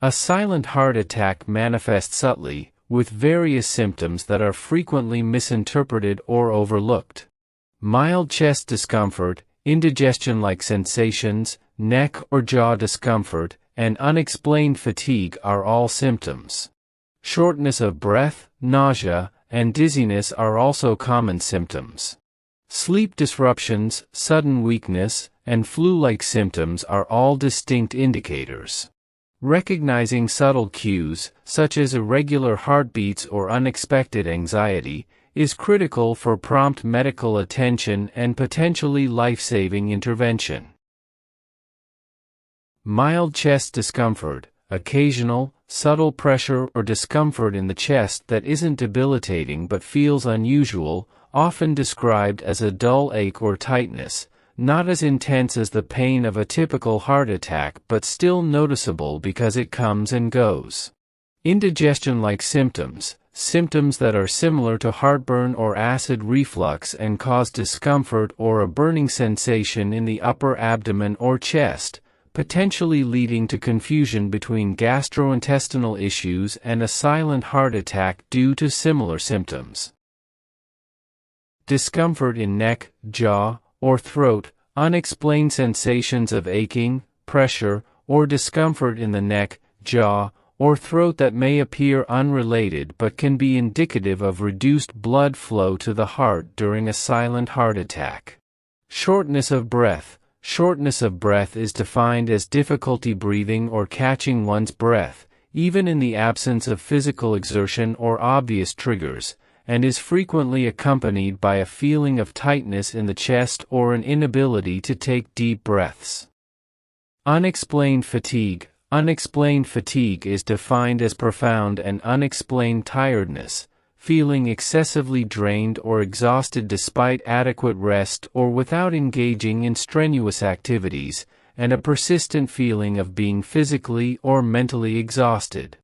A silent heart attack manifests subtly, with various symptoms that are frequently misinterpreted or overlooked. Mild chest discomfort, indigestion-like sensations, neck or jaw discomfort, and unexplained fatigue are all symptoms. Shortness of breath, nausea, and dizziness are also common symptoms. Sleep disruptions, sudden weakness, and flu-like symptoms are all distinct indicators. Recognizing subtle cues, such as irregular heartbeats or unexpected anxiety, is critical for prompt medical attention and potentially life-saving intervention. Mild chest discomfort, occasional, subtle pressure or discomfort in the chest that isn't debilitating but feels unusual, often described as a dull ache or tightness, not as intense as the pain of a typical heart attack but still noticeable because it comes and goes. Indigestion-like symptoms, symptoms that are similar to heartburn or acid reflux and cause discomfort or a burning sensation in the upper abdomen or chest, potentially leading to confusion between gastrointestinal issues and a silent heart attack due to similar symptoms. Discomfort in neck, jaw, or throat, unexplained sensations of aching, pressure, or discomfort in the neck, jaw, or throat that may appear unrelated but can be indicative of reduced blood flow to the heart during a silent heart attack. Shortness of breath. Shortness of breath is defined as difficulty breathing or catching one's breath, even in the absence of physical exertion or obvious triggers, and is frequently accompanied by a feeling of tightness in the chest or an inability to take deep breaths. Unexplained fatigue. Unexplained fatigue is defined as profound and unexplained tiredness, feeling excessively drained or exhausted despite adequate rest or without engaging in strenuous activities, and a persistent feeling of being physically or mentally exhausted.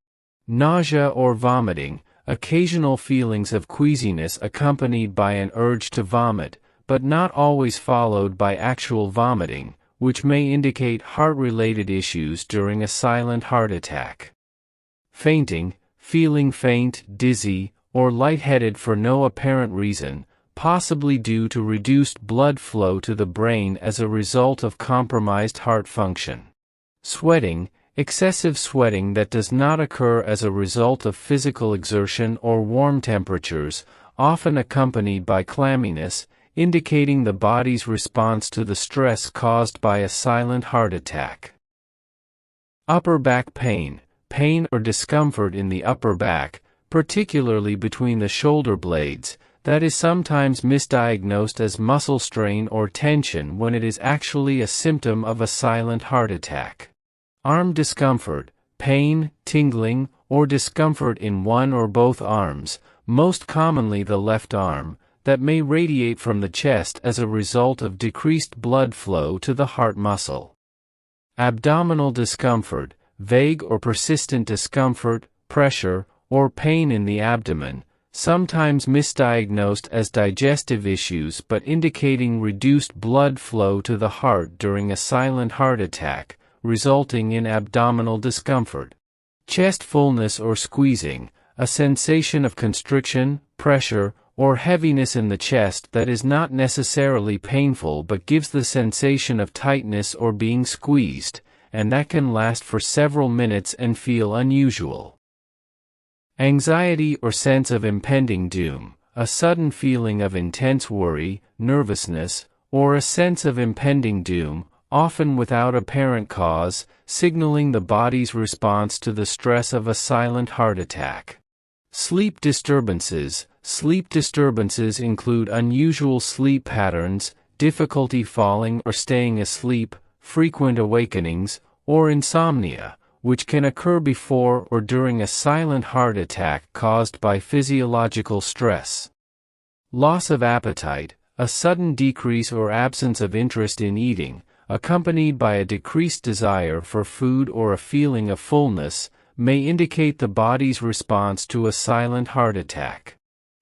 Nausea or vomiting. Occasional feelings of queasiness accompanied by an urge to vomit, but not always followed by actual vomiting, which may indicate heart-related issues during a silent heart attack. Fainting, feeling faint, dizzy, or lightheaded for no apparent reason, possibly due to reduced blood flow to the brain as a result of compromised heart function. Sweating, excessive sweating that does not occur as a result of physical exertion or warm temperatures, often accompanied by clamminess, indicating the body's response to the stress caused by a silent heart attack. Upper back pain. Pain or discomfort in the upper back, particularly between the shoulder blades, that is sometimes misdiagnosed as muscle strain or tension when it is actually a symptom of a silent heart attack. Arm discomfort, pain, tingling, or discomfort in one or both arms, most commonly the left arm, that may radiate from the chest as a result of decreased blood flow to the heart muscle. Abdominal discomfort, vague or persistent discomfort, pressure, or pain in the abdomen, sometimes misdiagnosed as digestive issues but indicating reduced blood flow to the heart during a silent heart attack, resulting in abdominal discomfort. Chest fullness or squeezing, a sensation of constriction, pressure, or heaviness in the chest that is not necessarily painful but gives the sensation of tightness or being squeezed, and that can last for several minutes and feel unusual. Anxiety or sense of impending doom, a sudden feeling of intense worry, nervousness, or a sense of impending doom, often without apparent cause, signaling the body's response to the stress of a silent heart attack. Sleep disturbances. Sleep disturbances include unusual sleep patterns, difficulty falling or staying asleep, frequent awakenings, or insomnia, which can occur before or during a silent heart attack caused by physiological stress. Loss of appetite, a sudden decrease or absence of interest in eating, accompanied by a decreased desire for food or a feeling of fullness, may indicate the body's response to a silent heart attack.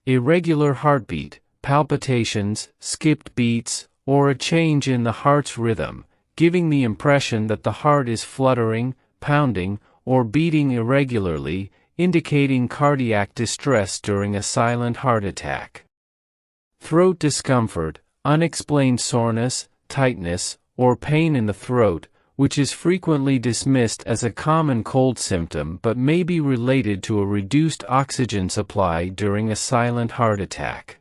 Irregular heartbeat, palpitations, skipped beats, or a change in the heart's rhythm, giving the impression that the heart is fluttering, pounding, or beating irregularly, indicating cardiac distress during a silent heart attack. Throat discomfort, unexplained soreness, tightness, or pain in the throat, which is frequently dismissed as a common cold symptom but may be related to a reduced oxygen supply during a silent heart attack.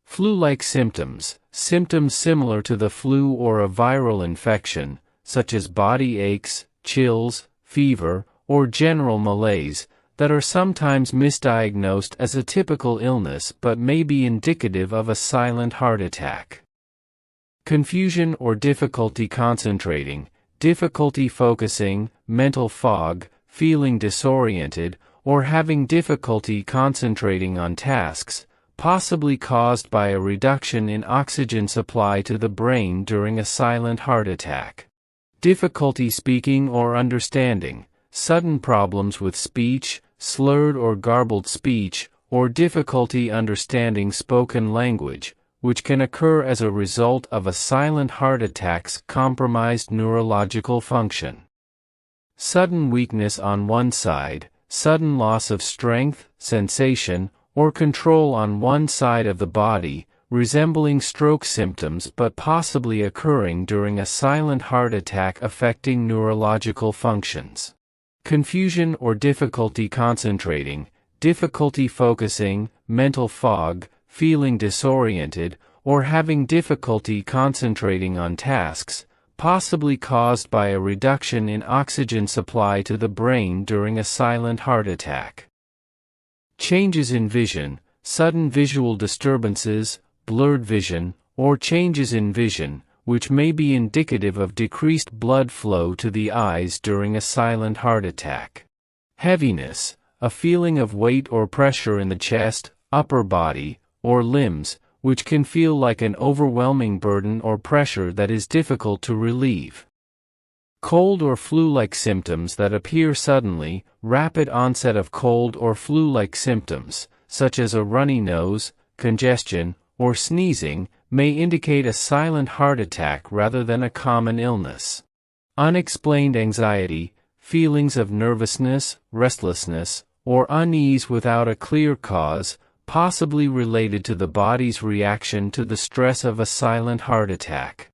Flu-like symptoms, symptoms similar to the flu or a viral infection, such as body aches, chills, fever, or general malaise, that are sometimes misdiagnosed as a typical illness but may be indicative of a silent heart attack. Confusion or difficulty concentrating, difficulty focusing, mental fog, feeling disoriented, or having difficulty concentrating on tasks, possibly caused by a reduction in oxygen supply to the brain during a silent heart attack. Difficulty speaking or understanding, sudden problems with speech, slurred or garbled speech, or difficulty understanding spoken language, which can occur as a result of a silent heart attack's compromised neurological function. Sudden weakness on one side, sudden loss of strength, sensation, or control on one side of the body, resembling stroke symptoms but possibly occurring during a silent heart attack affecting neurological functions. Confusion or difficulty concentrating, difficulty focusing, mental fog, feeling disoriented, or having difficulty concentrating on tasks, possibly caused by a reduction in oxygen supply to the brain during a silent heart attack. Changes in vision, sudden visual disturbances, blurred vision, or changes in vision, which may be indicative of decreased blood flow to the eyes during a silent heart attack. Heaviness, a feeling of weight or pressure in the chest, upper body, or limbs, which can feel like an overwhelming burden or pressure that is difficult to relieve. Cold or flu-like symptoms that appear suddenly, rapid onset of cold or flu-like symptoms, such as a runny nose, congestion, or sneezing, may indicate a silent heart attack rather than a common illness. Unexplained anxiety, feelings of nervousness, restlessness, or unease without a clear cause, possibly related to the body's reaction to the stress of a silent heart attack.